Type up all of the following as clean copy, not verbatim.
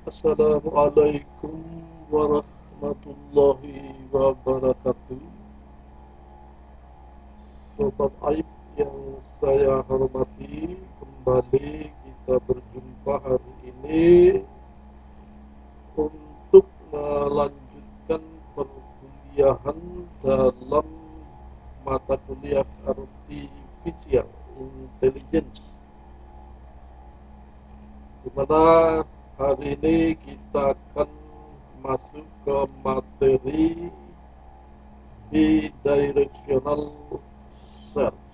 Assalamualaikum warahmatullahi wabarakatuh. Sobat Aib yang saya hormati, kembali kita berjumpa hari ini untuk melanjutkan perkuliahan dalam mata kuliah Artificial Intelligence, di mana hari ini kita akan masuk ke materi bidirectional search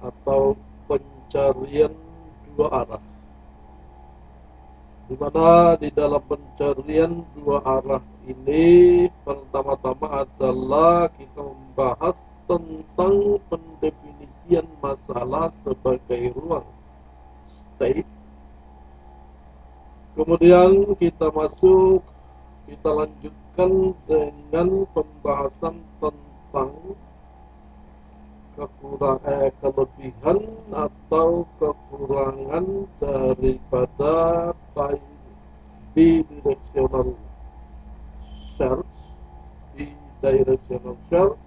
atau pencarian dua arah, di mana di dalam pencarian dua arah ini pertama-tama adalah kita membahas tentang pendefinisian masalah sebagai ruang state. Kemudian kita lanjutkan dengan pembahasan tentang kelebihan atau kekurangan daripada bidirectional search, bidirectional search.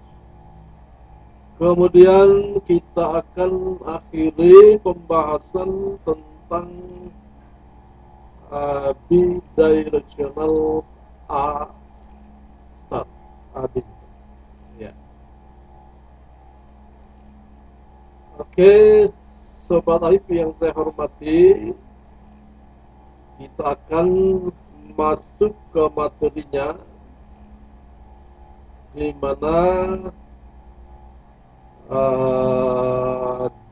Kemudian kita akan akhiri pembahasan tentang bidirectional A start, A bintang. Ya. Oke, Sobat Arif yang saya hormati, kita akan masuk ke materinya, di mana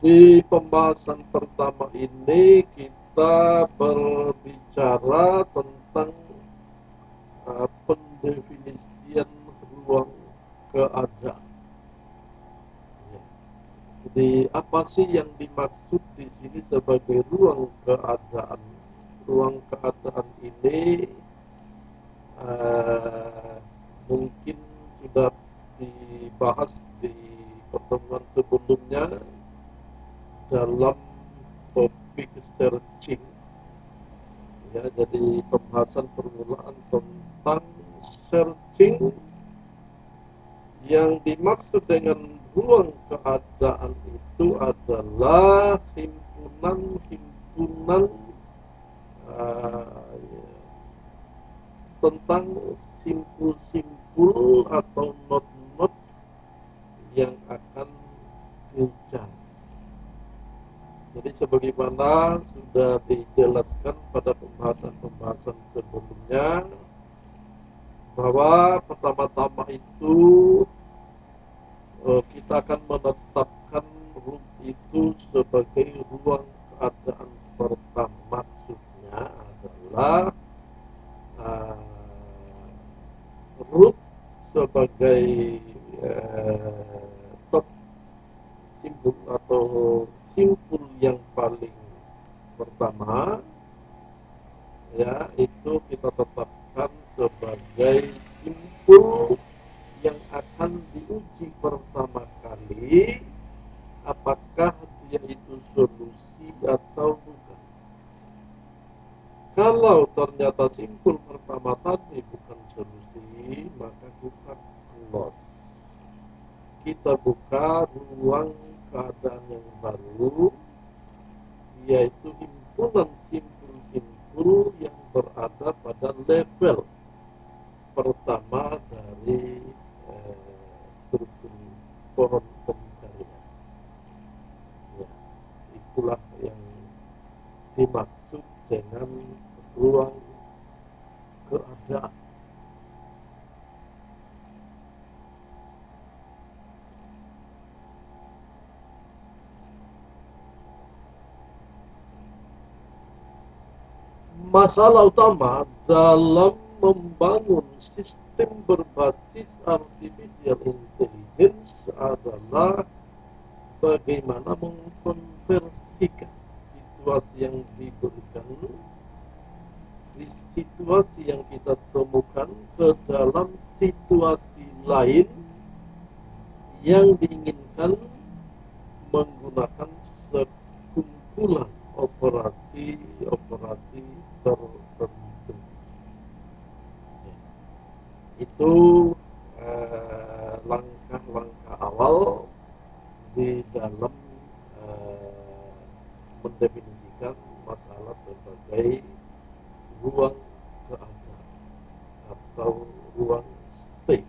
di pembahasan pertama ini kita berbicara tentang pendefinisian ruang keadaan. Ya. Jadi apa sih yang dimaksud di sini sebagai ruang keadaan? Ruang keadaan ini mungkin sudah dibahas di pertemuan sebelumnya dalam topik searching. Ya, jadi pembahasan permulaan tentang searching, yang dimaksud dengan ruang keadaan itu adalah himpunan-himpunan tentang simpul-simpul atau not-not yang akan dicari. Jadi sebagaimana sudah dijelaskan pada pembahasan-pembahasan sebelumnya, bahwa pertama-tama itu kita akan menetapkan root itu sebagai ruang keadaan pertama. Maksudnya adalah root sebagai top simpul atau simpul yang paling pertama, ya, itu kita tetapkan sebagai simpul yang akan diuji pertama kali apakah dia itu solusi atau bukan. Kalau ternyata simpul pertama tadi bukan solusi, maka kita close. Kita buka ruang keadaan yang baru, yaitu himpunan simpul-simpul yang berada pada level pertama dari struktur pohon pencarian. Ya, itulah yang dimaksud dengan ruang keadaan. Masalah utama dalam membangun sistem berbasis artificial intelligence adalah bagaimana mengkonversikan situasi yang diberikan, situasi yang kita temukan, ke dalam situasi lain yang diinginkan menggunakan sekumpulan operasi Itu langkah-langkah awal di dalam eh, mendefinisikan masalah sebagai ruang keadaan atau ruang state.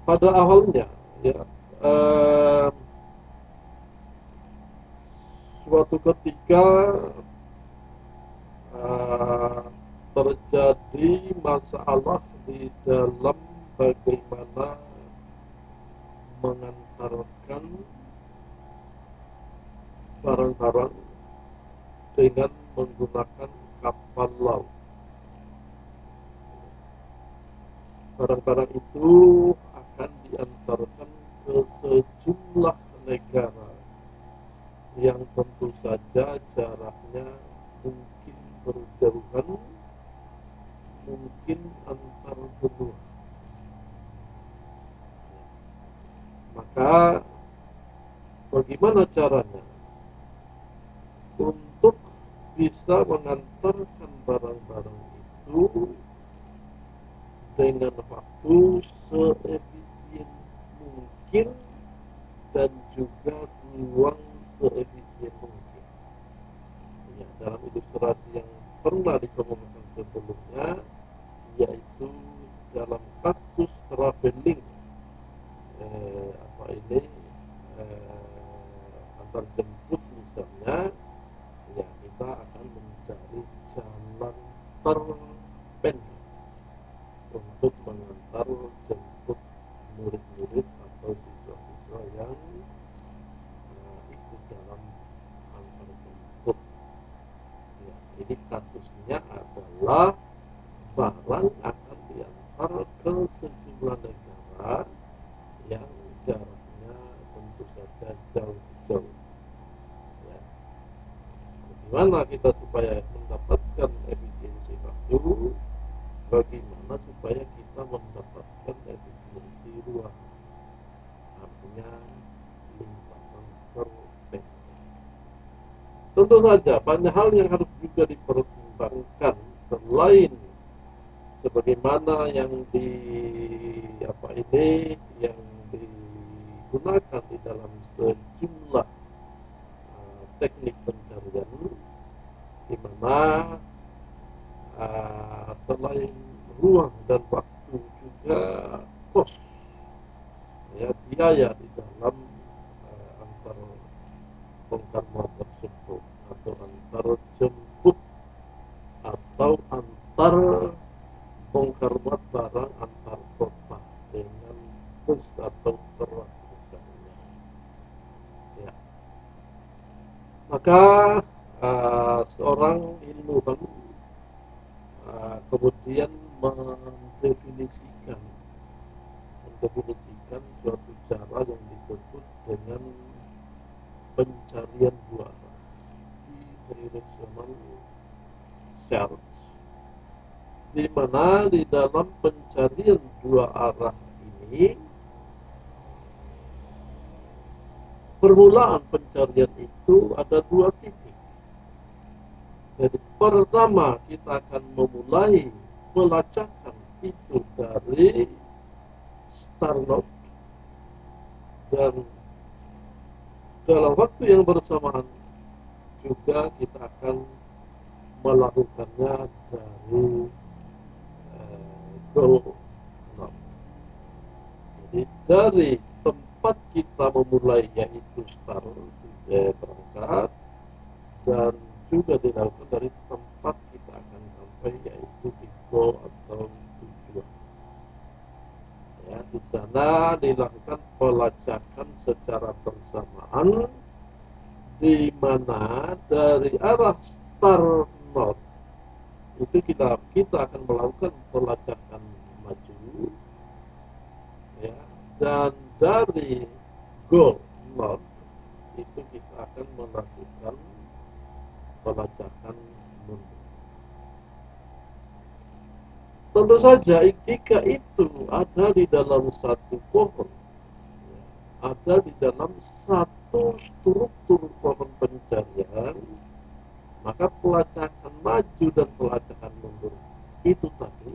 Pada awalnya, ya, eh, suatu ketika eh, terjadi masalah di dalam bagaimana mengantarkan barang-barang dengan menggunakan kapal laut. Barang-barang itu akan diantarkan ke sejumlah negara yang tentu saja jaraknya mungkin berjauhan, mungkin antar benua. Maka bagaimana caranya untuk bisa mengantarkan barang-barang itu dengan waktu seefisien mungkin dan juga ruang seefisien mungkin. Ya, dalam ilustrasi yang pernah dikemukakan sebelumnya, yaitu dalam kasus traveling apa ini antar jemput misalnya, ya kita akan mencari jalan terpendek untuk mengantar jemput murid-murid atau siswa-siswa yang ikut dalam antar jemput. Ya, jadi kasusnya adalah barang akan diantar ke sejumlah negara yang jaraknya tentu saja jauh-jauh. Ya. Bagaimana kita supaya mendapatkan efisiensi waktu? Bagaimana supaya kita mendapatkan efisiensi ruang? Artinya limpasan terpendek. Tentu saja banyak hal yang harus juga dipertimbangkan selain sebagaimana yang di apa ini yang digunakan di dalam sejumlah teknik pencarian, di mana selain ruang dan waktu juga kos, ya, biaya di dalam antar bongkar muat tersebut atau antar jemput atau antar bongkar muat barang antar kota dengan bus atau truk misalnya. Ya. Maka seorang ilmuwan kemudian mendefinisikan suatu cara yang disebut dengan pencarian dua arah, bidirectional search, di mana di dalam pencarian dua arah ini permulaan pencarian itu ada dua titik. Jadi pertama kita akan memulai pelacakan itu dari star node, dan dalam waktu yang bersamaan juga kita akan melakukannya dari goal node. Jadi dari tempat kita memulai yaitu star berangkat, dan juga dilakukan dari tempat kita akan sampai yaitu di goal atau tujuan. Ya, di sana dilakukan pelacakan secara bersamaan, di mana dari arah star node itu kita akan melakukan pelacakan maju, ya, dan dari goal node itu kita akan melakukan pelacakan mundur. Tentu saja jika itu ada di dalam satu pohon, ya, ada di dalam satu itu struktur pohon pencarian, maka pelacakan maju dan pelacakan mundur itu tadi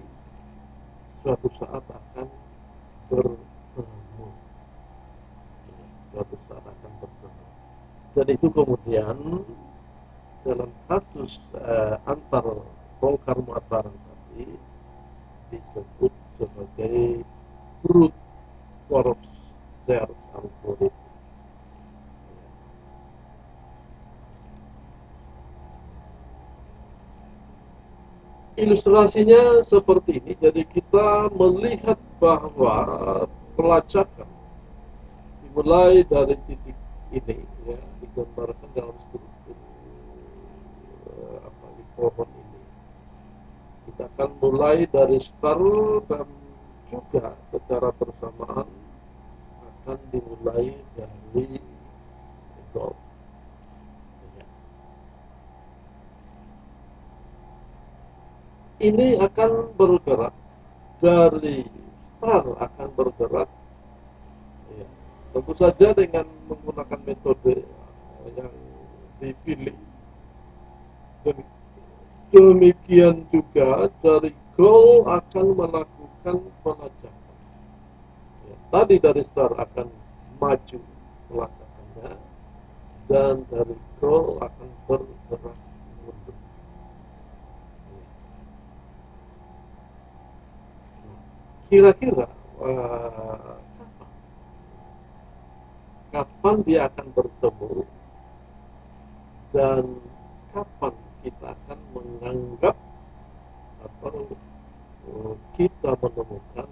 suatu saat akan bertemu. Suatu saat akan bertemu. Dan itu kemudian dalam kasus antar bongkar muat barang tadi disebut sebagai brute force search algorithm. Ilustrasinya seperti ini. Jadi kita melihat bahwa pelacakan dimulai dari titik ini, ya, digambarkan dalam struktur di pohon ini. Kita akan mulai dari start dan juga secara bersamaan akan dimulai dari goal. Ini akan bergerak dari start, akan bergerak, ya, tentu saja dengan menggunakan metode yang dipilih. Demikian juga dari goal akan melakukan pelacakan. Ya, tadi dari start akan maju pelacakannya, dan dari goal akan bergerak mundur. Kira-kira kapan dia akan bertemu, dan kapan kita akan menganggap atau kita menemukan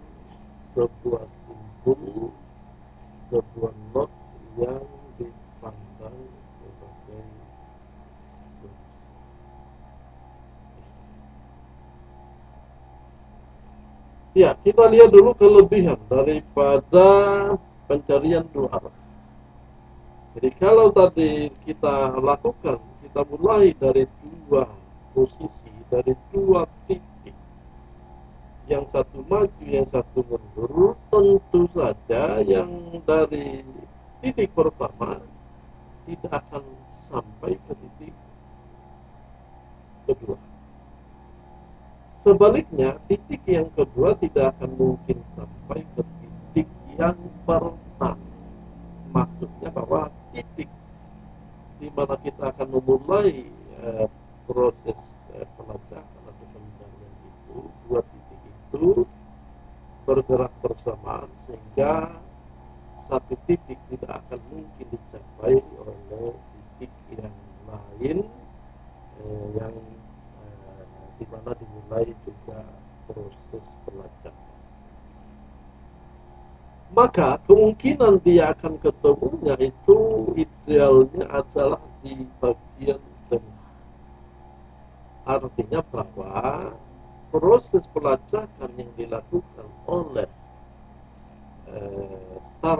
sebuah simbol, sebuah not yang dipandang sebagai solusi. Ya, kita lihat dulu kelebihan daripada pencarian dua arah. Jadi kalau tadi kita lakukan, kita mulai dari dua posisi, dari dua titik, yang satu maju, yang satu mundur, tentu saja yang dari titik pertama tidak akan sampai ke titik kedua. Sebaliknya, titik yang kedua tidak akan mungkin sampai ke titik yang pertama. Maksudnya bahwa titik di mana kita akan memulai proses pelacakan atau pencarian itu, dua titik itu bergerak bersamaan, sehingga satu titik tidak akan mungkin dicapai oleh titik yang lain, yang di mana dimulai juga proses pelacakan. Maka kemungkinan dia akan ketemunya itu idealnya adalah di bagian tengah. Artinya bahwa proses pelacakan yang dilakukan oleh star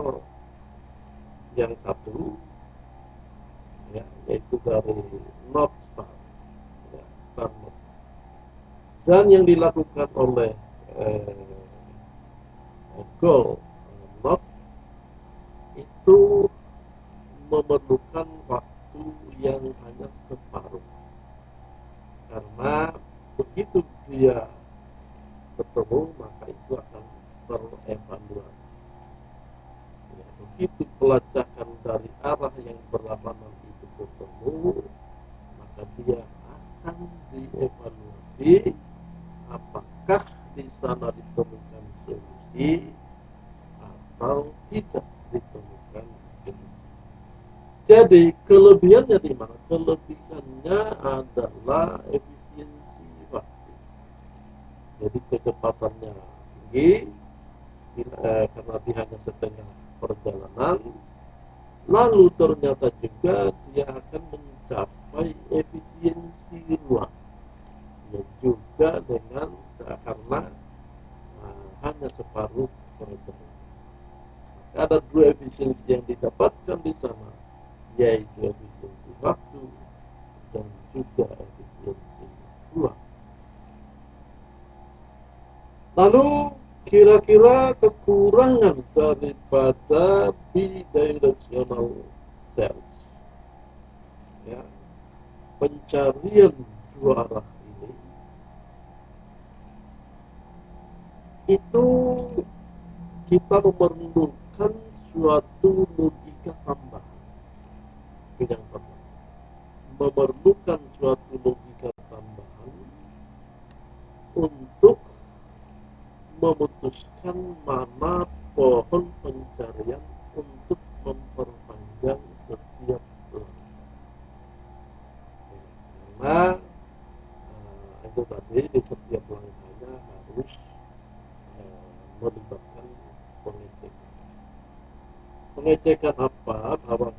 yang satu, ya, yaitu dari North Star, ya, Star North, dan yang dilakukan oleh Goal North itu memerlukan waktu yang hanya separuh, karena begitu dia bertemu maka itu akan terevaluasi. Ya, begitu pelacakan dari arah yang berlawanan itu bertemu, maka dia akan dievaluasi apakah di sana ditemukan solusi atau tidak ditemukan solusi. Jadi kelebihannya di mana? Kelebihannya adalah efisiensi waktu. Jadi kecepatannya tinggi, karena dia hanya setengah perjalanan. Lalu ternyata juga dia akan mencapai efisiensi ruang, ya juga dengan karena hanya separuh perjalanan. Ada dua efisiensi yang didapatkan di sana, yaitu efisiensi waktu dan juga efisiensi ruang. Lalu kira-kira kekurangan daripada bidirectional cells, ya, pencarian dua arah ini itu kita memerlukan suatu logika tambahan. Yang pertama, memerlukan suatu logika tambahan untuk memutuskan mana pohon pencarian untuk memperpanjang setiap langkah. Karena itu tadi di setiap langkahnya harus melibatkan pengecekan. Pengecekan apa? Bahwa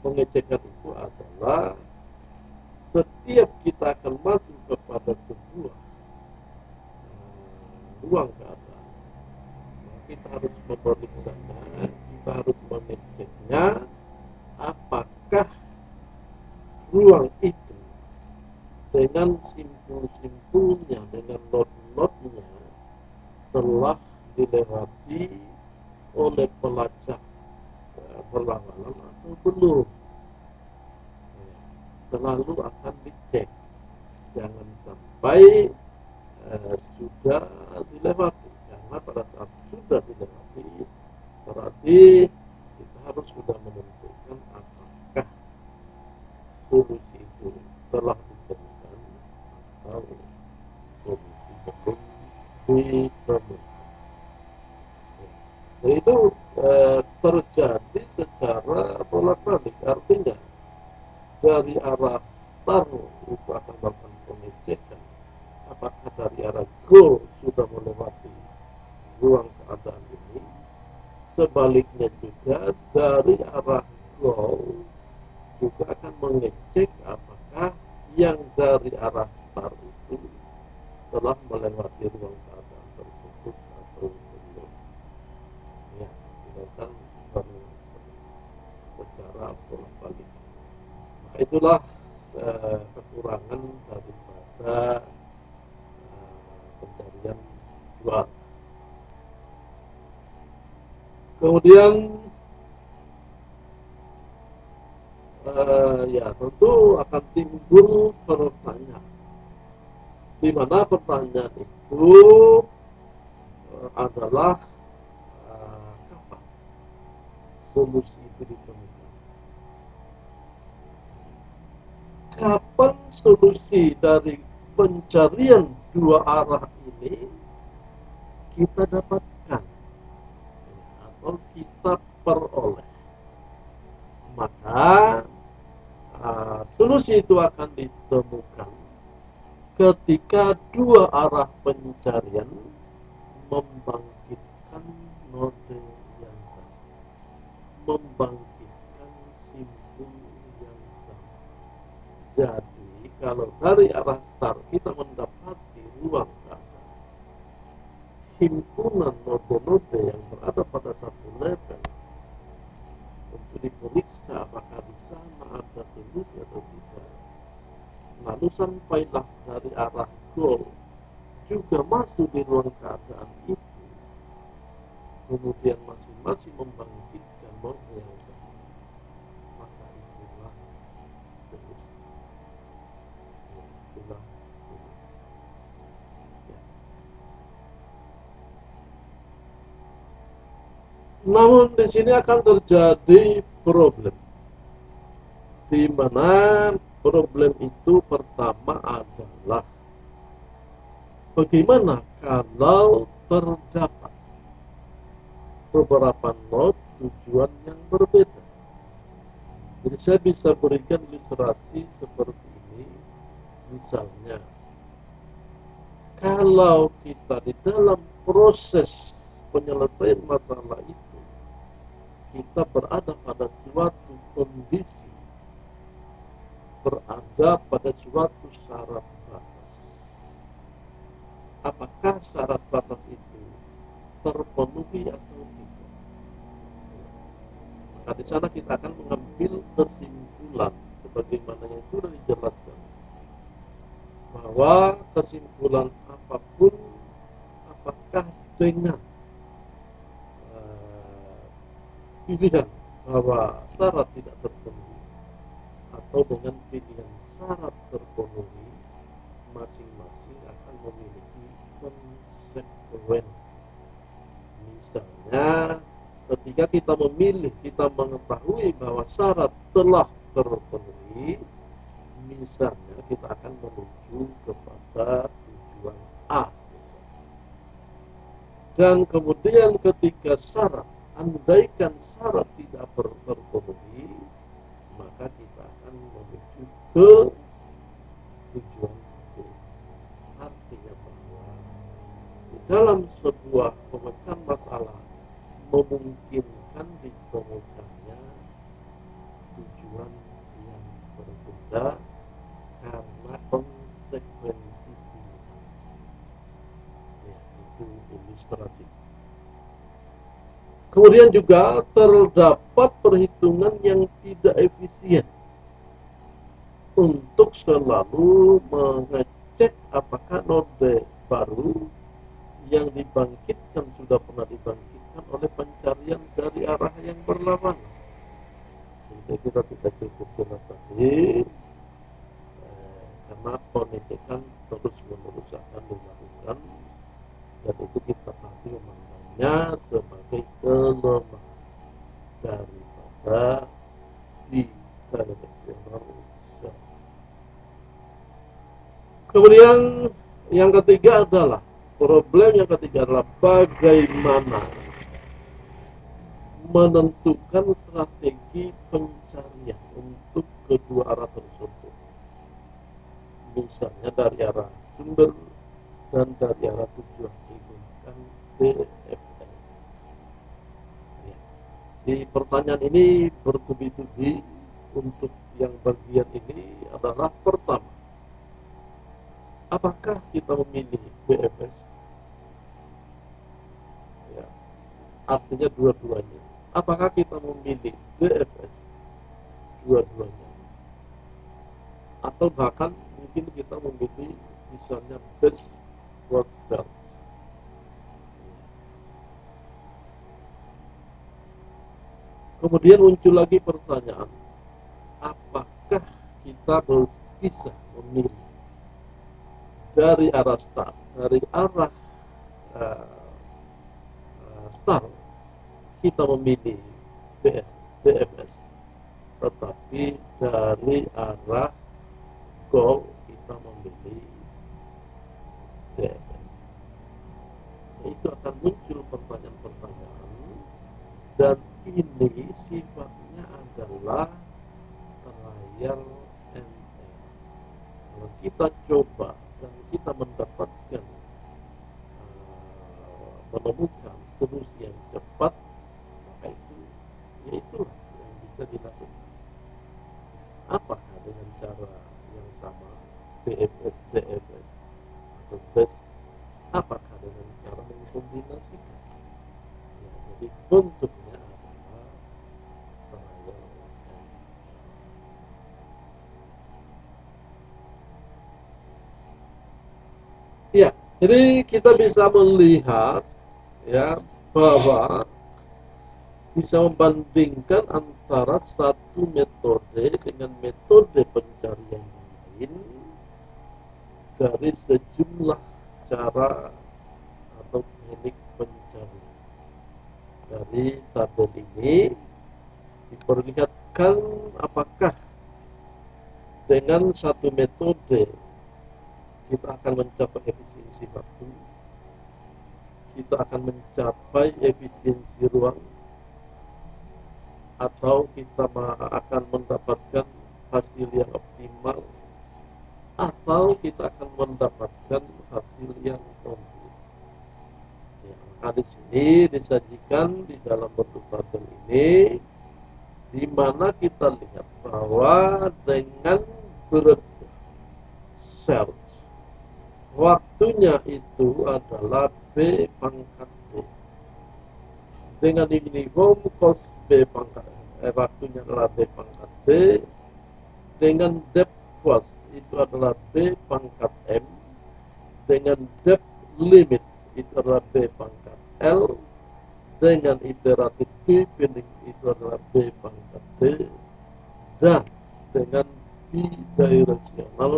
pengecekan itu adalah setiap kita akan masuk kepada sebuah ruang keadaan, kita harus memeriksanya, kita harus mengeceknya apakah ruang itu dengan simpul-simpulnya, dengan not-notnya telah dilewati oleh pelacak berlawanan atau belum. Selalu akan dicek, jangan sampai sudah dilewati, karena pada saat sudah dilewati berarti kita harus sudah menentukan apakah solusi itu telah ditemukan atau solusi belum ditemukan. Jadi itu terjadi secara bolak-balik, artinya dari arah start itu akan melakukan pengecekan apakah dari arah go sudah melewati ruang keadaan ini, sebaliknya juga dari arah go juga akan mengecek apakah yang dari arah start itu telah melewati ruang keadaan tersebut atau belum. Ya, silakan secara bolak-balik. Maka itulah kekurangan daripada pencarian jual. Kemudian ya tentu akan timbul pertanyaan, di mana pertanyaan itu adalah kapan solusi itu ditemukan? Kapan solusi dari pencarian dua arah ini kita dapatkan atau kita peroleh? Maka solusi itu akan ditemukan ketika dua arah pencarian membangkitkan node yang sama, membangkitkan simpul yang sama. Jadi kalau dari arah start kita mendapati ruang keadaan, himpunan node-node yang berada pada satu level untuk diperiksa apakah di sana ada solusi atau tidak. Lalu sampailah dari arah goal juga masuk di ruang keadaan itu, kemudian masing-masing membangkitkan node yang sama, maka itulah solusi. Itulah solusi. Ya. Namun di sini akan terjadi problem, di mana problem itu pertama adalah bagaimana kalau terdapat beberapa node tujuan yang berbeda. Jadi saya bisa berikan ilustrasi seperti ini. Misalnya, kalau kita di dalam proses penyelesaian masalah itu, kita berada pada suatu kondisi, berada pada suatu syarat batas. Apakah syarat batas itu terpenuhi atau tidak? Maka di sana kita akan mengambil kesimpulan sebagaimana yang sudah dijelaskan, bahwa kesimpulan apapun, apakah dengan pilihan bahwa syarat tidak terpenuhi atau dengan pilihan syarat terpenuhi, masing-masing akan memiliki konsekuensi. Misalnya, ketika kita memilih, kita mengetahui bahwa syarat telah terpenuhi, misalnya kita akan menuju kepada tujuan A. Dan kemudian ketika syarat, andaikan syarat tidak terpenuhi, maka kita akan menuju ke tujuan B. Artinya bahwa di dalam sebuah pemecahan masalah memungkinkan ditemukannya tujuan yang berbeda karena konsekuensi pilihan. Ya, itu ilustrasi. Kemudian juga terdapat perhitungan yang tidak efisien untuk selalu mengecek apakah node baru yang dibangkitkan sudah pernah dibangkitkan oleh pencarian dari arah yang berlawanan. Jadi saya kira tidak cukup jelas tadi, karena pengecekan terus-menerus akan dilakukan, dan itu kita tadi memandangnya sebagai kelemahan daripada bidirectional search. Kemudian yang ketiga adalah bagaimana menentukan strategi pencarian untuk kedua arah tersebut. Misalnya dari arah sumber dan dari arah tujuan digunakan DFS. Ya. Di pertanyaan ini bertubi-tubi. Untuk yang bagian ini adalah pertama, apakah kita memilih BFS? Ya, artinya dua-duanya. Apakah kita memilih BFS? Dua-duanya. Atau bahkan mungkin kita memilih misalnya best first search. Kemudian muncul lagi pertanyaan, apakah kita bisa memilih dari arah start, dari arah start kita memilih BFS, tetapi dari arah goal kita memilih DFS. Itu akan muncul pertanyaan-pertanyaan, dan ini sifatnya adalah trial and error. Kalau kita coba dan kita mendapatkan menemukan solusi yang cepat, maka itulah yang bisa dilakukan. Apakah dengan cara yang sama, BFS, DFS, atau BEST, apakah dengan cara mengkombinasikan? Ya, jadi bentuknya adalah trial and error. Ya, jadi kita bisa melihat ya bahwa bisa membandingkan antara satu metode dengan metode pencarian lain dari sejumlah cara atau teknik pencarian. Dari tabel ini diperlihatkan apakah dengan satu metode kita akan mencapai efisiensi waktu, kita akan mencapai efisiensi ruang, atau kita akan mendapatkan hasil yang optimal, atau kita akan mendapatkan hasil yang non-optimal. Ya, maka di sini disajikan di dalam bentuk tabel ini, di mana kita lihat bahwa dengan search, waktunya itu adalah B pangkat D. Dengan minimum cost B pangkat waktunya adalah B pangkat D, dengan depth first itu adalah B pangkat M, dengan depth limit itu adalah B pangkat L, dengan iteratif B banding itu adalah B pangkat D, dan dengan bidireksional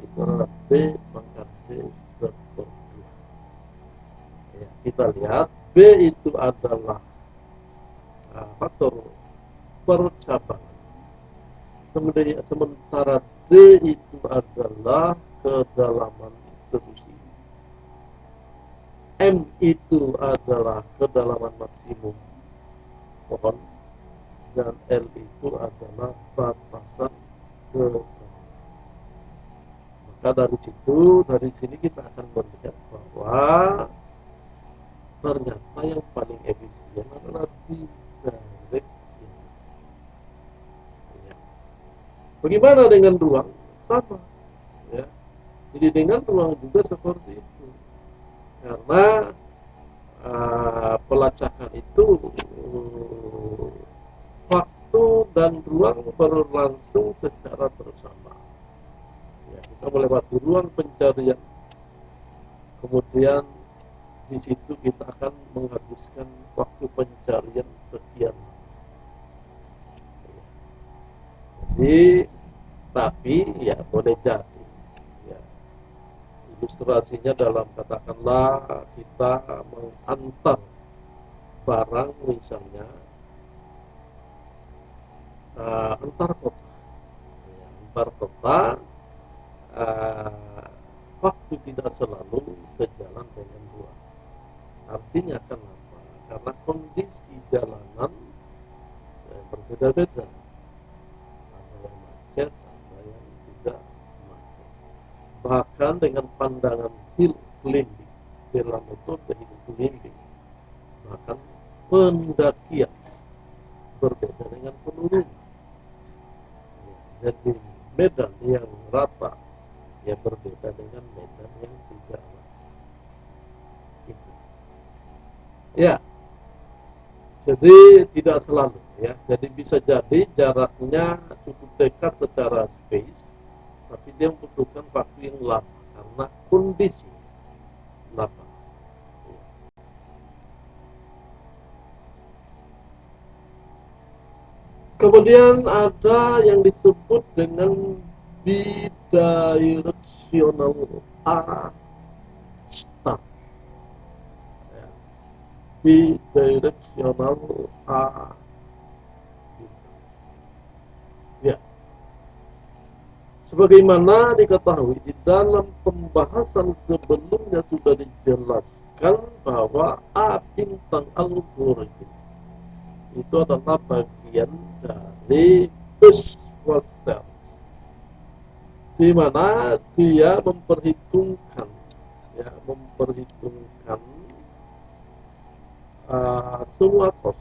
itu adalah B pangkat D seperti ya, kita lihat B itu adalah faktor percabangan, sementara D itu adalah kedalaman solusi, M itu adalah kedalaman maksimum pohon, dan L itu adalah batasan kedalaman. Maka dari sini kita akan melihat bahwa ternyata yang paling efisien adalah bidireksional. Ya. Bagaimana dengan ruang? Sama. Ya. Jadi dengan ruang juga seperti itu. Karena pelacakan itu waktu dan ruang berlangsung secara bersama. Ya, kita melewati ruang pencarian, kemudian di situ kita akan menghabiskan waktu pencarian sekian. Jadi, tapi ya boleh jadi. Ya, ilustrasinya dalam katakanlah kita mengantar barang misalnya antar kota, ya, antar kota, waktu tidak selalu sejalan dengan dua. Artinya kenapa? Karena kondisi jalanan berbeda-beda. Ada yang macet, ada yang tidak macet. Bahkan dengan pandangan hill climbing, dalam metode hill climbing, bahkan pendakian berbeda dengan penurunan. Jadi medan yang rata ya berbeda dengan medan yang tidak rata. Gitu. Ya, jadi tidak selalu ya. Jadi bisa jadi jaraknya cukup dekat secara space, tapi dia membutuhkan waktu yang lama karena kondisi lama. Kemudian ada yang disebut dengan bidirectional A start. Ya. Bidirectional A. Ya. Sebagaimana diketahui di dalam pembahasan sebelumnya sudah dijelaskan bahwa A bintang algoritma itu adalah bagian dari bus cell, di mana dia memperhitungkan semua kos.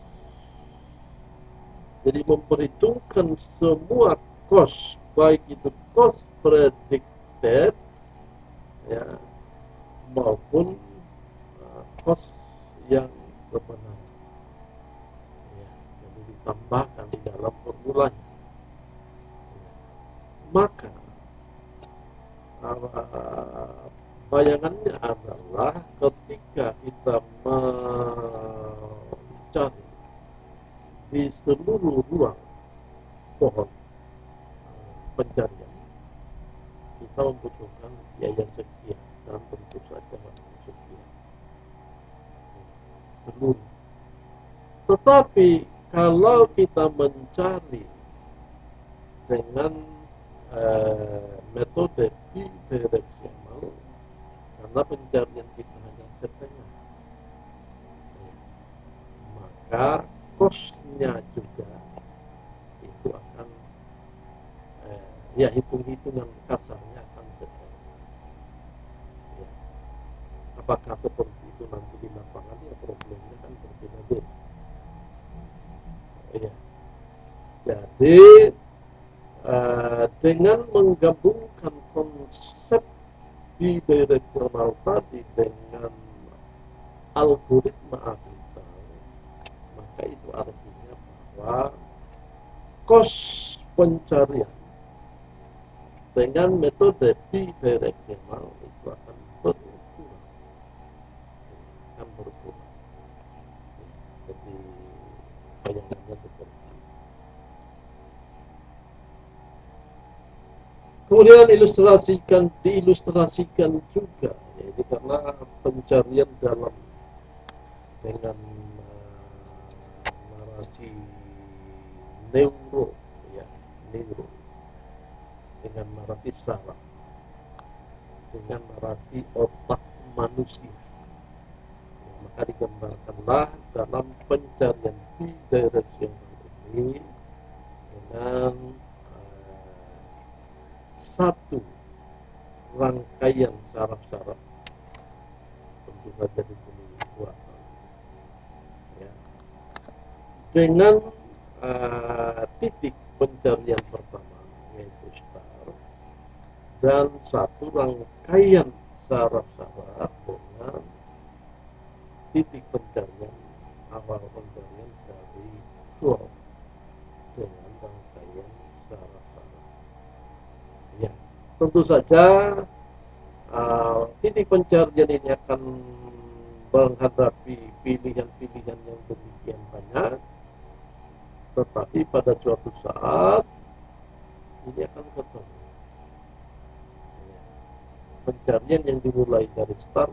Jadi memperhitungkan semua kos, baik itu kos predicted ya maupun kos yang sebenarnya. Ya, jadi ditambahkan di dalam formulanya. Maka bayangannya adalah ketika kita mencari di seluruh ruang pohon pencarian, kita membutuhkan biaya sekian dan tentu saja sekian seluruh. Tetapi kalau kita mencari dengan metode bidireksional, karena pencarian kita hanya setengah, maka kosnya juga itu akan ya hitung-hitungan kasarnya akan setengah. Ya. Apakah seperti itu nanti di lapangan ya problemnya kan berbeda-beda. Ya. Jadi dengan menggabungkan konsep bidireksional tadi dengan algoritma arbiter, maka itu artinya bahwa kos pencarian dengan metode bidireksional itu akan berkurang, Kemudian diilustrasikan juga, yaitu karena pencarian dalam dengan narasi neuro, ya, neuro, dengan narasi saraf, dengan narasi otak manusia. Ya, maka digambarkanlah dalam pencarian bidirectional ini dengan satu rangkaian saraf-saraf, tentu saja di sini dua, ya, dengan titik pencarian pertama yaitu star, dan satu rangkaian saraf-saraf dengan titik pencarian awal pencarian dari flow dengan rangkaian saraf-saraf. Ya, tentu saja titik pencarian ini akan menghadapi pilihan-pilihan yang demikian banyak, tetapi pada suatu saat ini akan ketemu. Pencarian yang dimulai dari start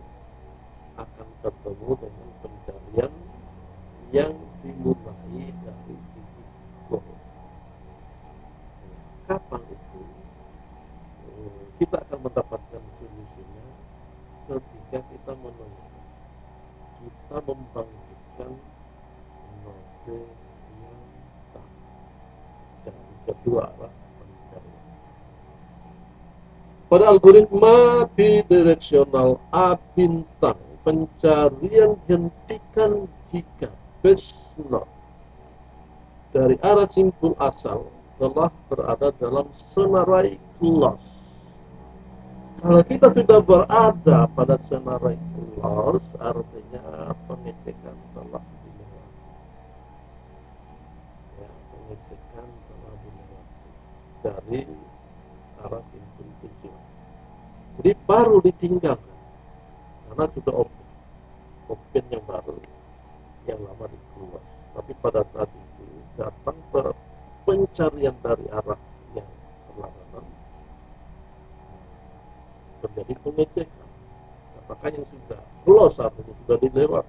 akan ketemu dengan pencarian yang dimulai dari titik goal. Kapan itu? Kita akan mendapatkan solusinya ketika kita menemukan, kita membangkitkan node yang sama dari kedua arah pencarian. Pada algoritma bidirectional A bintang, pencarian hentikan jika base node dari arah simpul asal telah berada dalam senarai close. Kalau kita sudah berada pada senarai close, artinya pengecekan telah dilewati. Ya, pengecekan telah dilewati dari arah simpul tujuan. Jadi baru ditinggalkan karena sudah open yang baru, yang lama di close. Tapi pada saat itu datang pencarian dari arah yang berlawanan, terjadi pengecekan. Apakah yang sudah close artinya sudah dilewati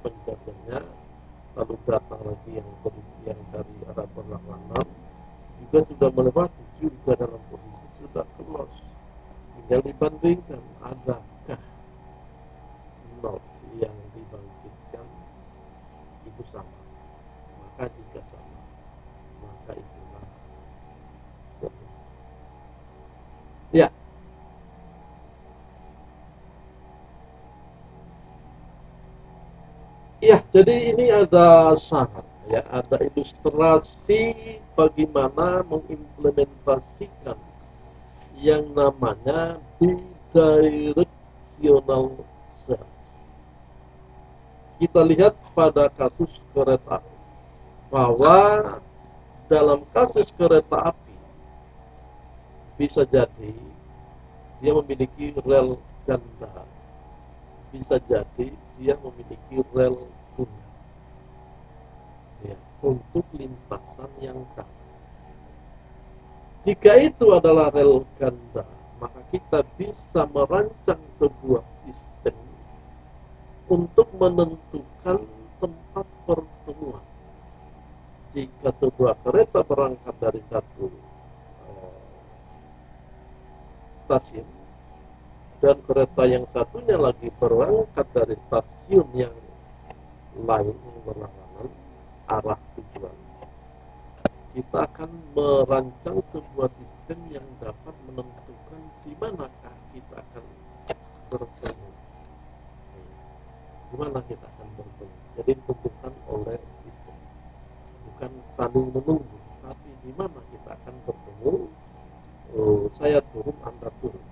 pencariannya, lalu datang lagi yang dari arah berlawanan juga sudah melewati, juga dalam posisi sudah close. Tinggal dibandingkan adakah node yang dibangkitkan itu sama. Maka jika sama, maka itulah solusi. Ya. Ya, jadi ini ada syarat, ya, ada ilustrasi bagaimana mengimplementasikan yang namanya bidirectional search. Kita lihat pada kasus kereta api, bahwa dalam kasus kereta api bisa jadi dia memiliki rel ganda, bisa jadi dia memiliki rel tunggal, ya, untuk lintasan yang sama. Jika itu adalah rel ganda, maka kita bisa merancang sebuah sistem untuk menentukan tempat pertemuan. Jika sebuah kereta berangkat dari satu stasiun dan kereta yang satunya lagi berangkat dari stasiun yang lain yang berlawanan arah tujuan, kita akan merancang sebuah sistem yang dapat menentukan di manakah kita akan bertemu. Di mana kita akan bertemu. Jadi ditentukan oleh sistem. Bukan saling menunggu, tapi di mana kita akan bertemu. Saya turun, Anda turun,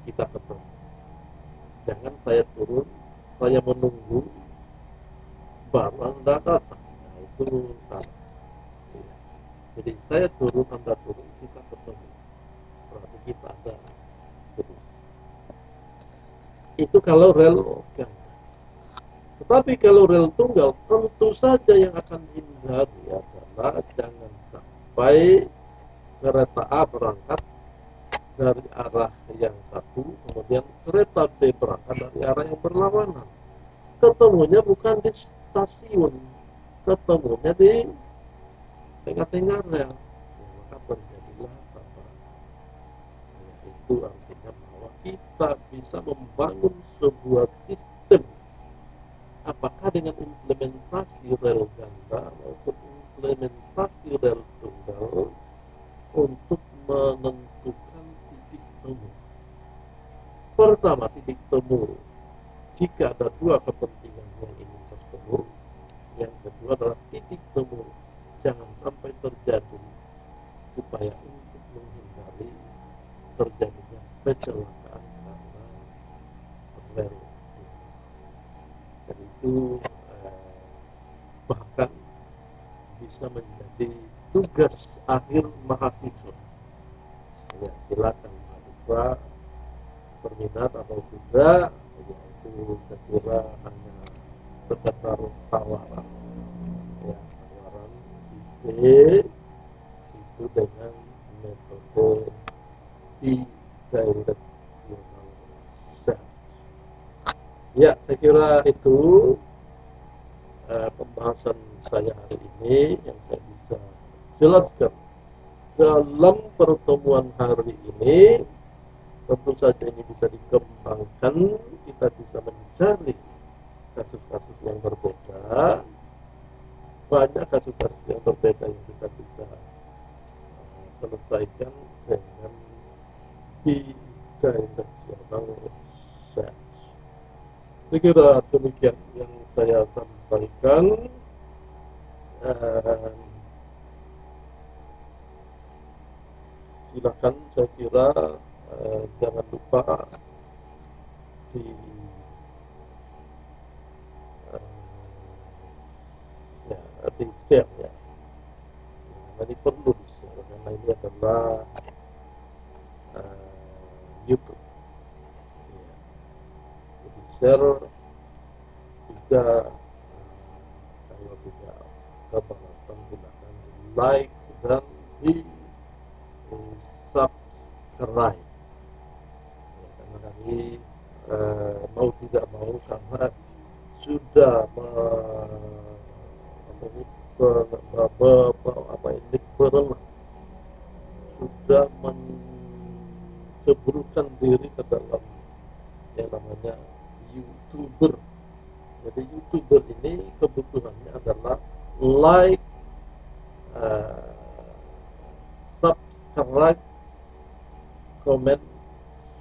kita ketemu. Jangan saya turun, saya menunggu, baru Anda datang. Nah, itu salah. Jadi saya turun, Anda turun, kita ketemu. Berarti kita ada solusi. Itu kalau rel ganda. Tetapi kalau rel tunggal, tentu saja yang akan dihindari adalah jangan sampai kereta A berangkat dari arah yang satu, kemudian kereta B berangkat dari arah yang berlawanan. Ketemunya bukan di stasiun, ketemunya di tengah-tengah rel. Maka terjadilah apa? Itu artinya bahwa kita bisa membangun sebuah sistem, apakah dengan implementasi rel ganda maupun implementasi rel tunggal, untuk menentukan titik temu. Pertama, titik temu jika ada dua kepentingan yang ingin bertemu. Yang kedua adalah titik temu jangan sampai terjadi, supaya untuk menghindari terjadinya kecelakaan karena rel. Dan itu bahkan bisa menjadi tugas akhir mahasiswa. Ya, silakan mahasiswa berminat atau tidak, ya itu saya kira hanya sekedar tawaran, ya tawaran ide itu dengan metode bidirectional search. Ya, saya kira itu pembahasan saya hari ini yang saya bisa jelaskan. Dalam pertemuan hari ini tentu saja ini bisa dikembangkan, kita bisa mencari kasus-kasus yang berbeda, banyak kasus-kasus yang berbeda yang kita bisa selesaikan dengan bidirectional search. Saya kira demikian yang saya sampaikan. Silakan, saya kira jangan lupa di ya, di share ya. Ini perlu di share karena ini adalah YouTube. Ya. Di share juga, kalau tidak keberatan gunakan like dan di subscribe. Ya, karena kami mau tidak mau karena sudah sudah menceburkan diri ke dalam yang namanya YouTuber. Jadi YouTuber ini kebutuhannya adalah like, subscribe, comment,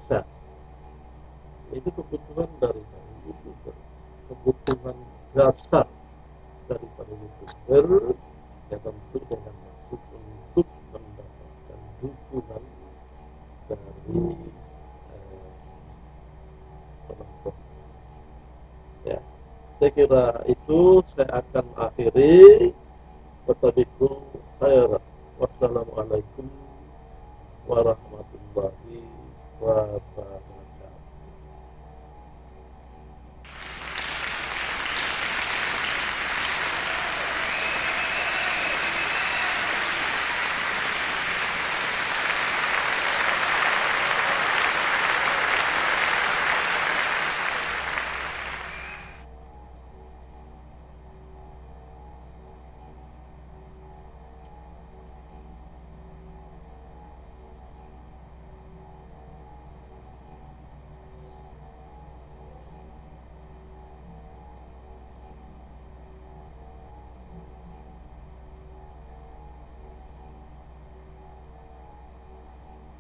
share. Itu kebutuhan dari YouTuber, kebutuhan dasar daripada YouTuber, ya tentu dengan maksud untuk mendapatkan dukungan dari penonton. Ya, saya kira itu saya akan akhiri. Wassalamualaikum warahmatullahi wabarakatuh.